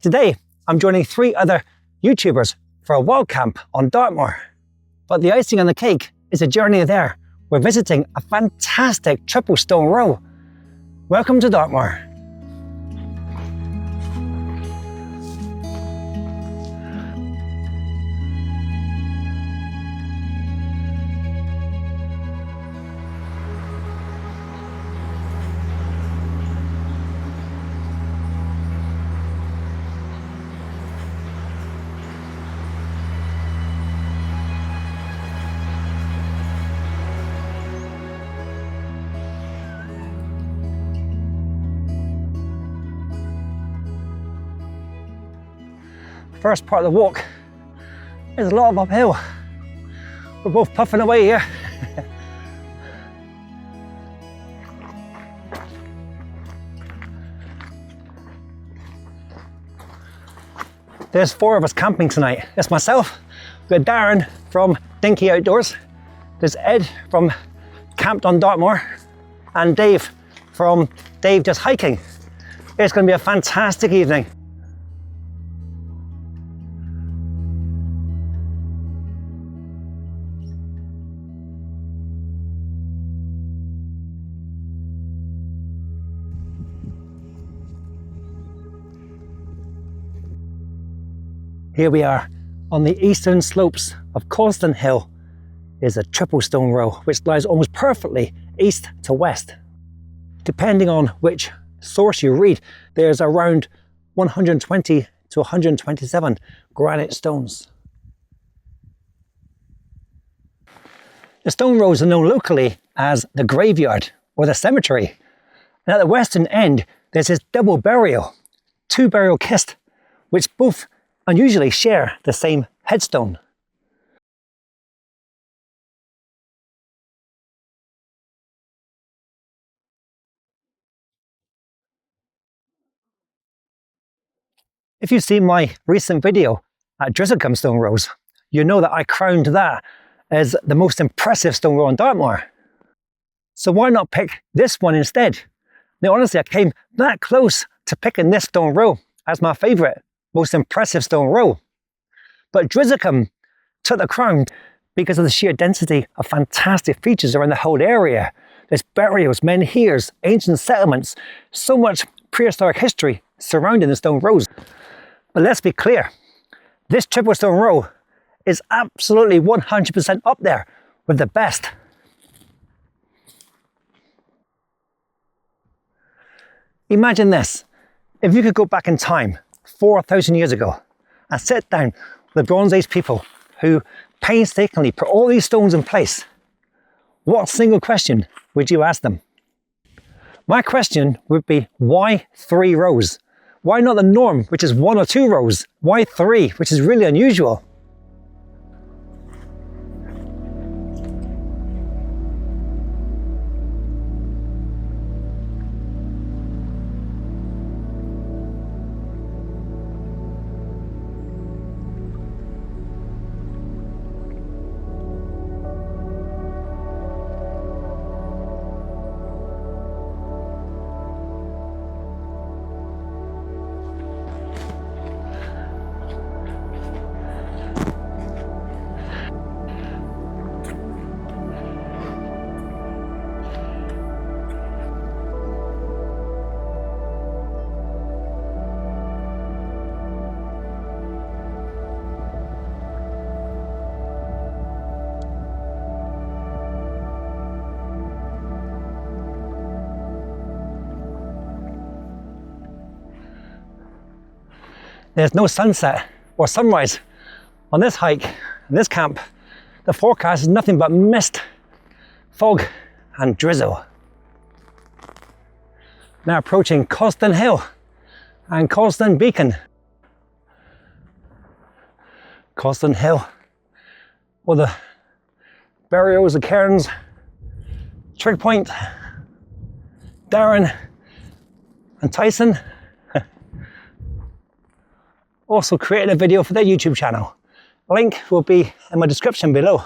Today, I'm joining 3 other YouTubers for a wild camp on Dartmoor. But the icing on the cake is a journey there. We're visiting a fantastic triple stone row. Welcome to Dartmoor. First part of the walk is a lot of uphill. We're both puffing away here. There's 4 of us camping tonight. It's myself, we've got Darren from Dinky Outdoors, there's Ed from Camped on Dartmoor, and Dave from Dave Just Hiking. It's going to be a fantastic evening. Here we are on the eastern slopes of Causton Hill. Is a triple stone row which lies almost perfectly east to west. Depending on which source you read, there's around 120 to 127 granite stones. The stone rows are known locally as the graveyard or the cemetery. And at the western end, there's this double burial, 2 burial kist, which both unusually share the same headstone. If you've seen my recent video at Drizzlecombe Stone Rows, you know that I crowned that as the most impressive stone row on Dartmoor. So why not pick this one instead? Now honestly, I came that close to picking this stone row as my favourite, most impressive stone row. But Drizzlecombe took the crown because of the sheer density of fantastic features around the whole area. There's burials, menhirs, ancient settlements, so much prehistoric history surrounding the stone rows. But let's be clear, this triple stone row is absolutely 100% up there with the best. Imagine this, if you could go back in time 4,000 years ago and sit down with the Bronze Age people who painstakingly put all these stones in place, what single question would you ask them? My question would be, why 3 rows? Why not the norm, which is 1 or 2 rows? Why 3, which is really unusual? There's no sunset or sunrise on this hike, in this camp. The forecast is nothing but mist, fog and drizzle. Now approaching Causton Hill and Causton Beacon. Causton Hill, all the burials, the cairns, Trig Point, Darren and Tyson also created a video for their YouTube channel. Link will be in my description below.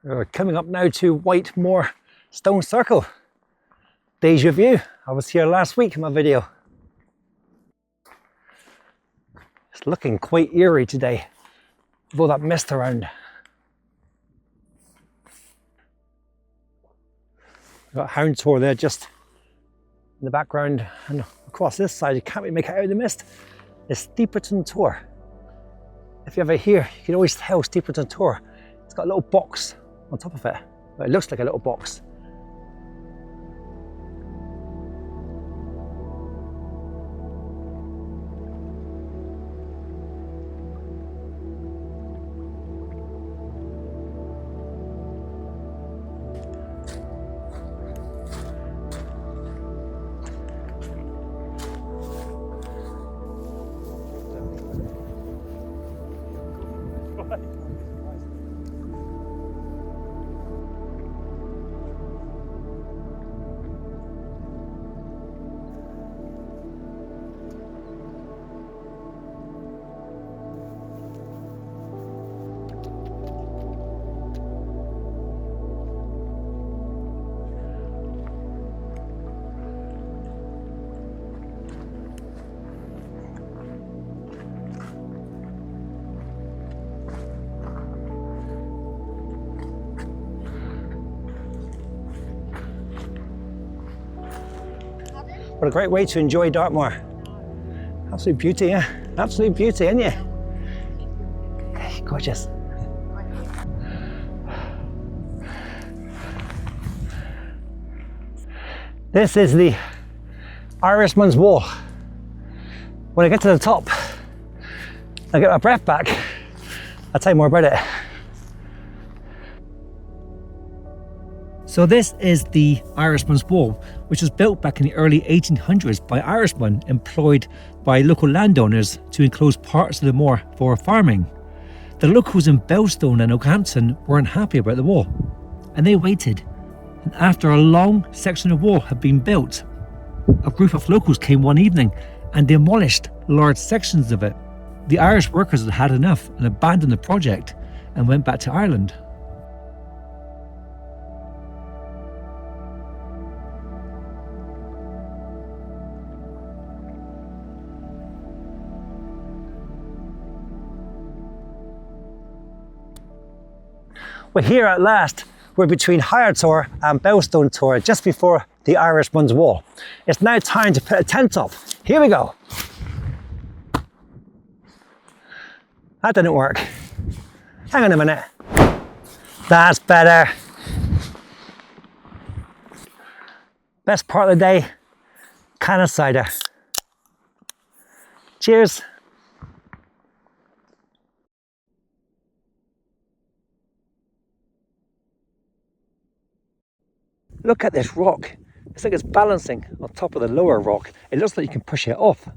We're coming up now to White Moor Stone Circle. Deja vu. I was here last week in my video. It's looking quite eerie today with all that mist around. We've got Hound Tor there just in the background, and across this side you can't really make it out of the mist. It's Steeperton Tor. If you're ever here, you can always tell Steeperton Tor. It's got a little box on top of it. Well, it looks like a little box. What a great way to enjoy Dartmoor. Absolute beauty, yeah? Absolute beauty, isn't it? Gorgeous. This is the Irishman's Wall. When I get to the top, I get my breath back. I'll tell you more about it. So this is the Irishman's Wall, which was built back in the early 1800s by Irishmen employed by local landowners to enclose parts of the moor for farming. The locals in Belstone and Oakhampton weren't happy about the wall, and they waited. And after a long section of wall had been built, a group of locals came one evening and demolished large sections of it. The Irish workers had had enough and abandoned the project and went back to Ireland. We're here at last. We're between Higher Tor and Belstone Tor, just before the Irishman's Wall. It's now time to put a tent up. Here we go. That didn't work. Hang on a minute. That's better. Best part of the day, can of cider. Cheers. Look at this rock. It's like it's balancing on top of the lower rock. It looks like you can push it off,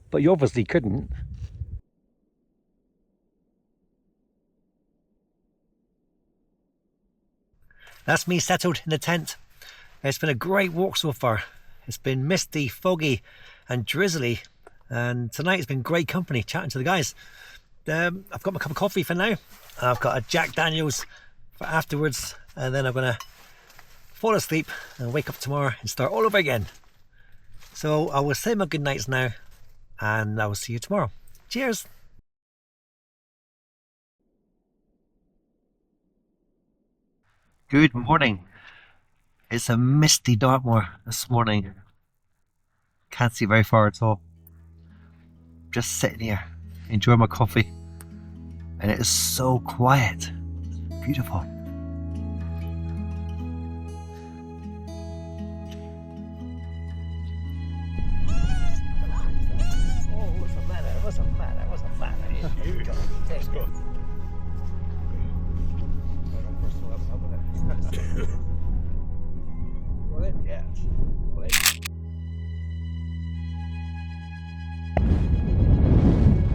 but you obviously couldn't. That's me settled in the tent. It's been a great walk so far. It's been misty, foggy and drizzly, and tonight has been great company chatting to the guys. I've got my cup of coffee for now. I've got a Jack Daniels for afterwards, and then I'm going to fall asleep and wake up tomorrow and start all over again. So I will say my good nights now, and I will see you tomorrow. Cheers. Good morning. It's a misty Dartmoor this morning. Can't see very far at all. Just sitting here, enjoying my coffee, and it is so quiet. Beautiful.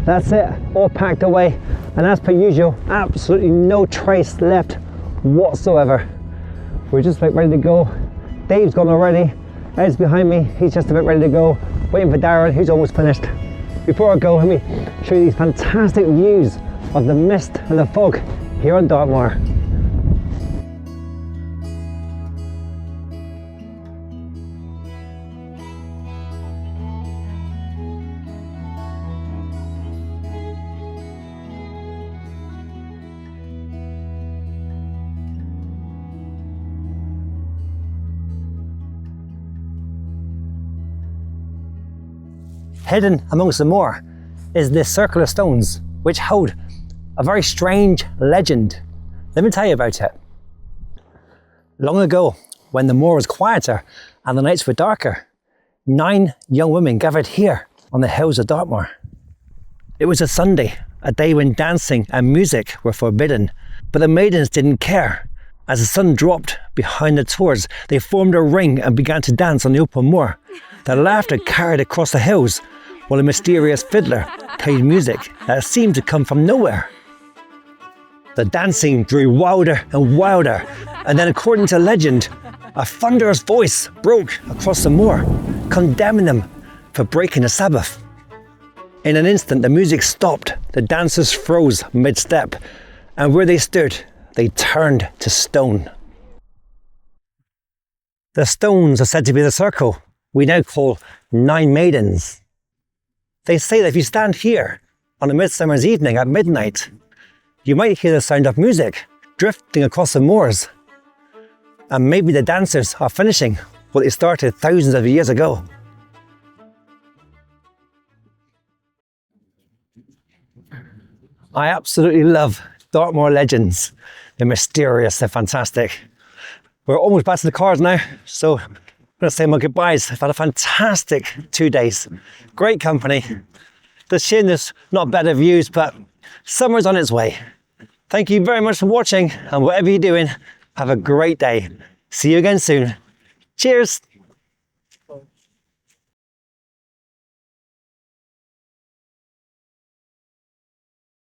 That's it, all packed away, and as per usual, absolutely no trace left whatsoever. We're just about ready to go. Dave's gone already. Ed's behind me, he's just about ready to go. Waiting for Darren, who's almost finished. Before I go, let me show you these fantastic views of the mist and the fog here on Dartmoor. Hidden amongst the moor is this circle of stones, which hold a very strange legend. Let me tell you about it. Long ago, when the moor was quieter and the nights were darker, 9 young women gathered here on the hills of Dartmoor. It was a Sunday, a day when dancing and music were forbidden, but the maidens didn't care. As the sun dropped behind the tors, they formed a ring and began to dance on the open moor. Their laughter carried across the hills, while a mysterious fiddler played music that seemed to come from nowhere. The dancing grew wilder and wilder, and then, according to legend, a thunderous voice broke across the moor, condemning them for breaking the Sabbath. In an instant, the music stopped, the dancers froze mid-step, and where they stood, they turned to stone. The stones are said to be the circle we now call Nine Maidens. They say that if you stand here on a midsummer's evening at midnight, you might hear the sound of music drifting across the moors. And maybe the dancers are finishing what they started thousands of years ago. I absolutely love Dartmoor legends. They're mysterious, they're fantastic. We're almost back to the cars now, so I'm going to say my goodbyes. I've had a fantastic 2 days. Great company. The shame there's not better views, but summer's on its way. Thank you very much for watching, and whatever you're doing, have a great day. See you again soon. Cheers.